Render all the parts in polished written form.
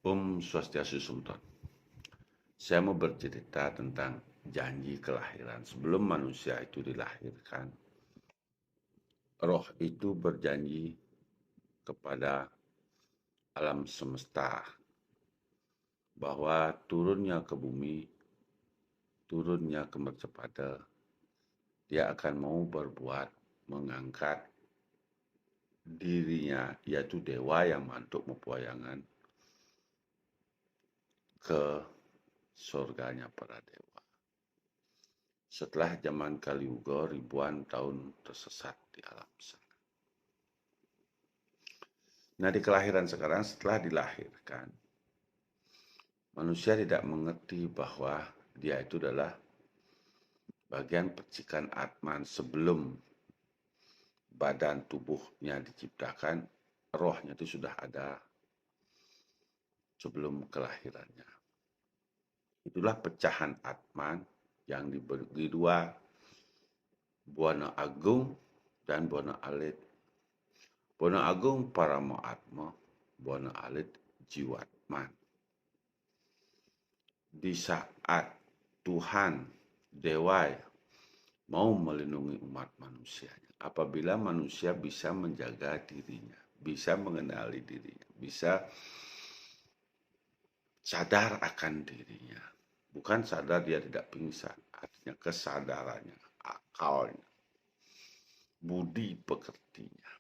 Om Swastiastu Sunton. Saya mau bercerita tentang janji kelahiran. Sebelum manusia itu dilahirkan, roh itu berjanji kepada alam semesta bahwa turunnya ke bumi, turunnya ke Mercapada, dia akan mau berbuat mengangkat dirinya, yaitu dewa yang mantuk mempuayangan, ke surganya para dewa. Setelah zaman Kaliuga, ribuan tahun tersesat di alam sana. Nah, di kelahiran sekarang, setelah dilahirkan, manusia tidak mengerti bahwa dia itu adalah bagian percikan Atman sebelum badan tubuhnya diciptakan, rohnya itu sudah ada sebelum kelahirannya. Itulah pecahan Atman yang dibagi dua, Buana Agung dan Buana Alit. Buana Agung Parama Atma, Buana Alit Jiwatman. Di saat Tuhan, Dewa, mau melindungi umat manusianya, apabila manusia bisa menjaga dirinya, bisa mengenali dirinya, bisa sadar akan dirinya. Bukan sadar dia tidak pingsan, artinya kesadarannya, akalnya, budi pekertinya.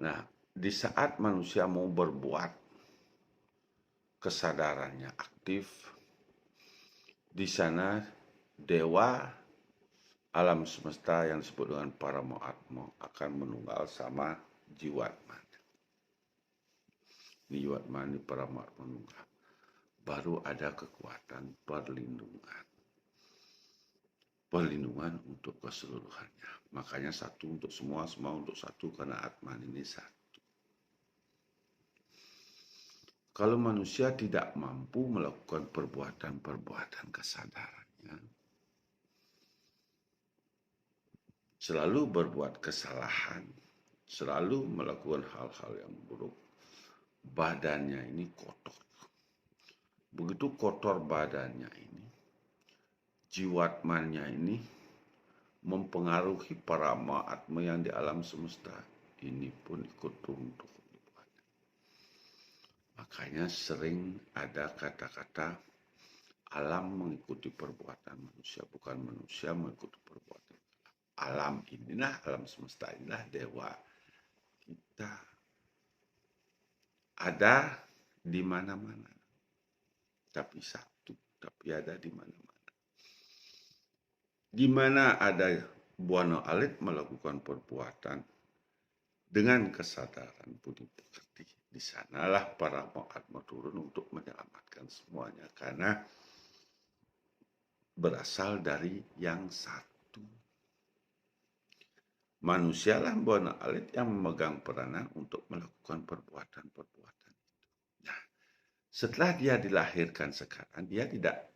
Nah, di saat manusia mau berbuat, kesadarannya aktif, di sana dewa alam semesta yang disebut dengan Parama Atma akan menunggal sama Jiwatman. Jiwatman di Parama Atma menunggal. Baru ada kekuatan perlindungan. Perlindungan untuk keseluruhannya. Makanya satu untuk semua, semua untuk satu, karena Atman ini satu. Kalau manusia tidak mampu melakukan perbuatan-perbuatan kesadarannya, selalu berbuat kesalahan, selalu melakukan hal-hal yang buruk, badannya ini kotor. Begitu kotor badannya ini, jiwatmannya ini mempengaruhi Parama Atma yang di alam semesta. Ini pun ikut runtuh. Makanya sering ada kata-kata alam mengikuti perbuatan manusia, bukan manusia mengikuti perbuatan alam. Inilah alam semesta, inilah dewa kita. Ada di mana-mana, tapi satu, tapi ada di mana-mana. Di mana ada Buana Alit melakukan perbuatan dengan kesadaran budi pekerti, di sanalah para Atma turun untuk menyelamatkan semuanya, karena berasal dari yang satu. Manusialah Buana Alit yang memegang peranan untuk melakukan perbuatan-perbuatan itu. Nah, setelah dia dilahirkan sekarang, dia tidak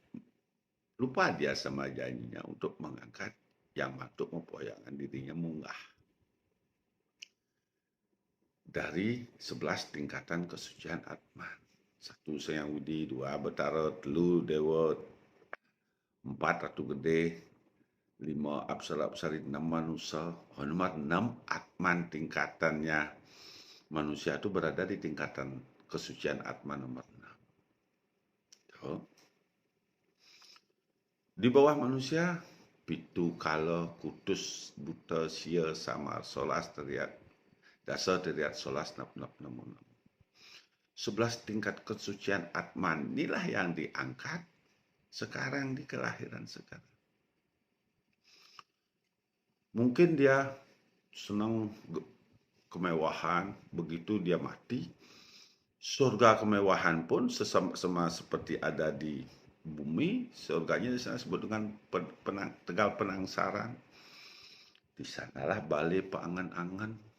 lupa dia sama janjinya untuk mengangkat yang mantuk mempoyangan dirinya munggah dari 11 tingkatan kesucian Atman. 1 Sayang Widi, 2 Betara, 3 Dewa, 4 Ratu Gede, 5 Apsara-apsari, 6 manusia, hormat 6 Atman tingkatannya. Manusia itu berada di tingkatan kesucian Atman nomor 6. Tuh. Di bawah manusia, pitu kala kutus buta sia samar solas teriak dasar teriak solas nap namun 11 tingkat kesucian Atman inilah yang diangkat sekarang di kelahiran sekarang. Mungkin dia senang kemewahan, begitu dia mati, surga kemewahan pun sama seperti ada di bumi, surganya di sana disebut dengan Tegal Penangsaran. Di sanalah balai pangan-angan.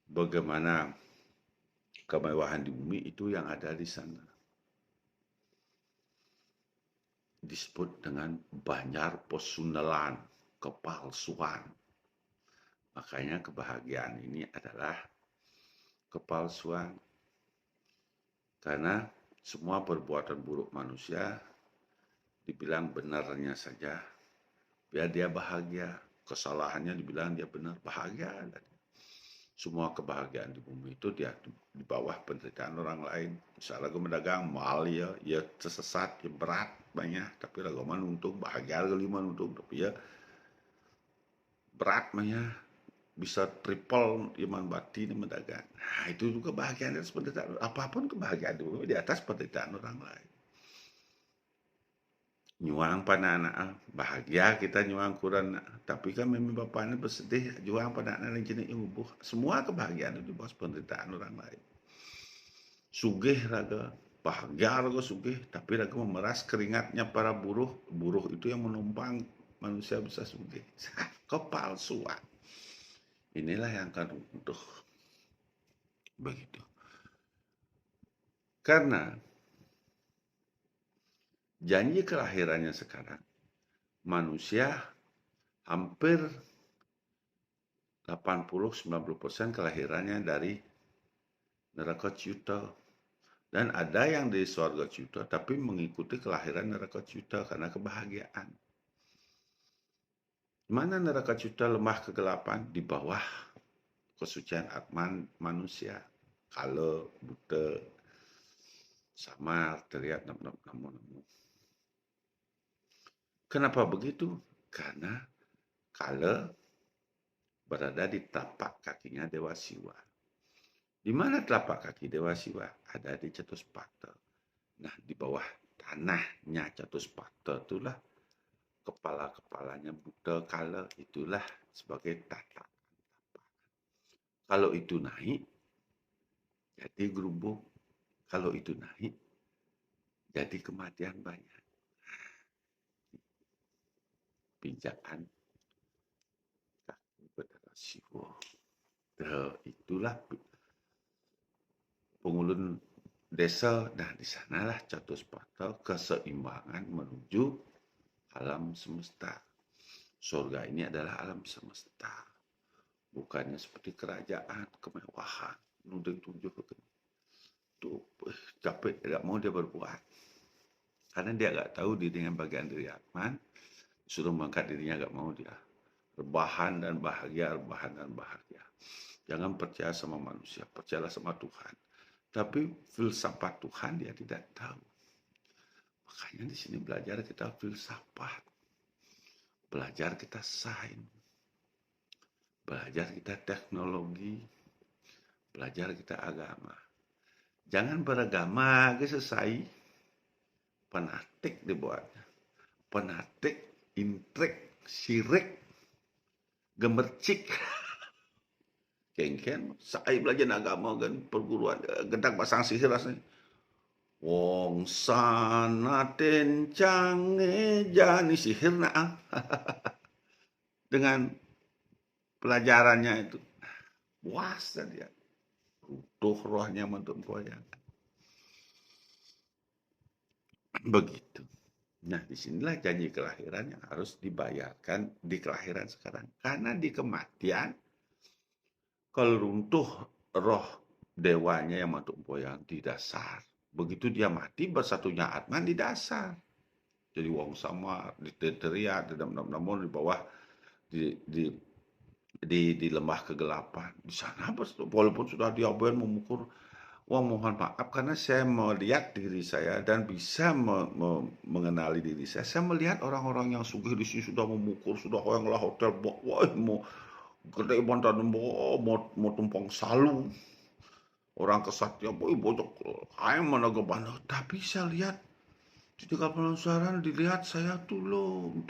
Bagaimana kemewahan di bumi itu yang ada di sana. Disebut dengan Banjar Posunelan, kepalsuan. Makanya kebahagiaan ini adalah kepalsuan. Karena semua perbuatan buruk manusia dibilang benarnya saja, biar dia bahagia. Kesalahannya dibilang dia benar, bahagia. Semua kebahagiaan di bumi itu dia di bawah penderitaan orang lain. Misalnya gue mendagang mal ya tersesat, ya berat banyak, tapi lagu mana untung, bahagia lima untung, tapi ya berat banyak, bisa triple iman batin mendagang. Nah, itu juga kebahagiaan di atas penderitaan. Apapun kebahagiaan di bumi di atas penderitaan orang lain. Nyuang pada anak bahagia kita nyuang kurang, tapi kan memang bapaknya bersedih juang pada anak jenis ibu. Semua kebahagiaan itu bos penderitaan orang lain. Sugih raga bahagia raga sugih, tapi raga memeras keringatnya para buruh itu yang menumpang manusia bisa sugih. Kepalsuan. Inilah yang akan runtuh begitu. Karena janji kelahirannya sekarang, manusia hampir 80-90% kelahirannya dari neraka ciuta. Dan ada yang di surga ciuta tapi mengikuti kelahiran neraka ciuta karena kebahagiaan. Mana neraka ciuta lemah kegelapan? Di bawah kesucian atman manusia. Kalau buta, samar, teriak, namun. Kenapa begitu? Karena kalau berada di tapak kakinya Dewa Siwa. Di mana telapak kaki Dewa Siwa? Ada di Catuspata. Nah, di bawah tanahnya Catuspata itulah kepala-kepalanya buta kala, itulah sebagai tatakan. Kalau itu naik, jadi gerubuk. Kalau itu naik, jadi kematian banyak. Pijakan kaki Bathara Siwa. Itulah pengulun desa. Nah, di sanalah Catuspata keseimbangan menuju alam semesta. Surga ini adalah alam semesta. Bukannya seperti kerajaan, kemewahan. Nuding tunjuk tuh capek, tidak mau dia berbuat. Karena dia nggak tahu dirinya bagian dari Atman. Suruh mengangkat dirinya nggak mau dia. Rebahan dan bahagia, rebahan dan bahagia. Jangan percaya sama manusia, percayalah sama Tuhan. Tapi filsafat Tuhan dia tidak tahu. Makanya di sini belajar kita filsafat. Belajar kita sains. Belajar kita teknologi. Belajar kita agama. Jangan beragama selesai. Penatik dibuatnya. Penatik, intrik, syirik, gemercik. Kengken, saya belajar agama kan perguruan gendak pasang sihir rasanya. Wong sana tencange jani sihir na. Dengan pelajarannya itu puas dia. Utuh rohnya mentumpoyang. Begitu. Nah, disinilah janji kelahiran yang harus dibayarkan di kelahiran sekarang. Karena di kematian, kalau runtuh roh dewanya yang mentumpoyang di dasar. Begitu dia mati, bersatunya Atman di dasar. Jadi wong sama, teriak, namun di bawah, di lembah kegelapan. Di sana, walaupun sudah diabain memukul, wah mohon maaf karena saya melihat diri saya dan bisa mengenali diri saya. Saya melihat orang-orang yang sugih di sini sudah memukul, sudah yang lah hotel, wah mau gede bantan, mau tumpang salu. Orang kesatria, boy bojok, ayam mana mana. Tapi saya lihat di dekat penasaran dilihat saya tulung.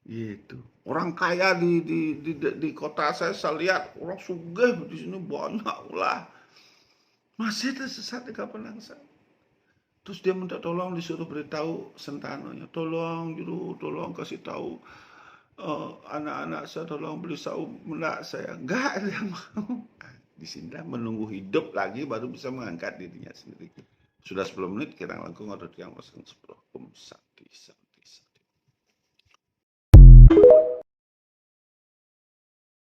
Gitu. Orang kaya di kota saya lihat orang sugih di sini banyak lah. Masih tersesat di Kapenangsa. Terus dia minta tolong, disuruh beritahu sentanonya, tolong juru, tolong kasih tahu anak-anak saya, tolong beli saum menak saya. Enggak ada yang mau. Di sinilah menunggu hidup lagi baru bisa mengangkat dirinya sendiri. Sudah 10 menit kira langkung ada yang masang 10 sakti.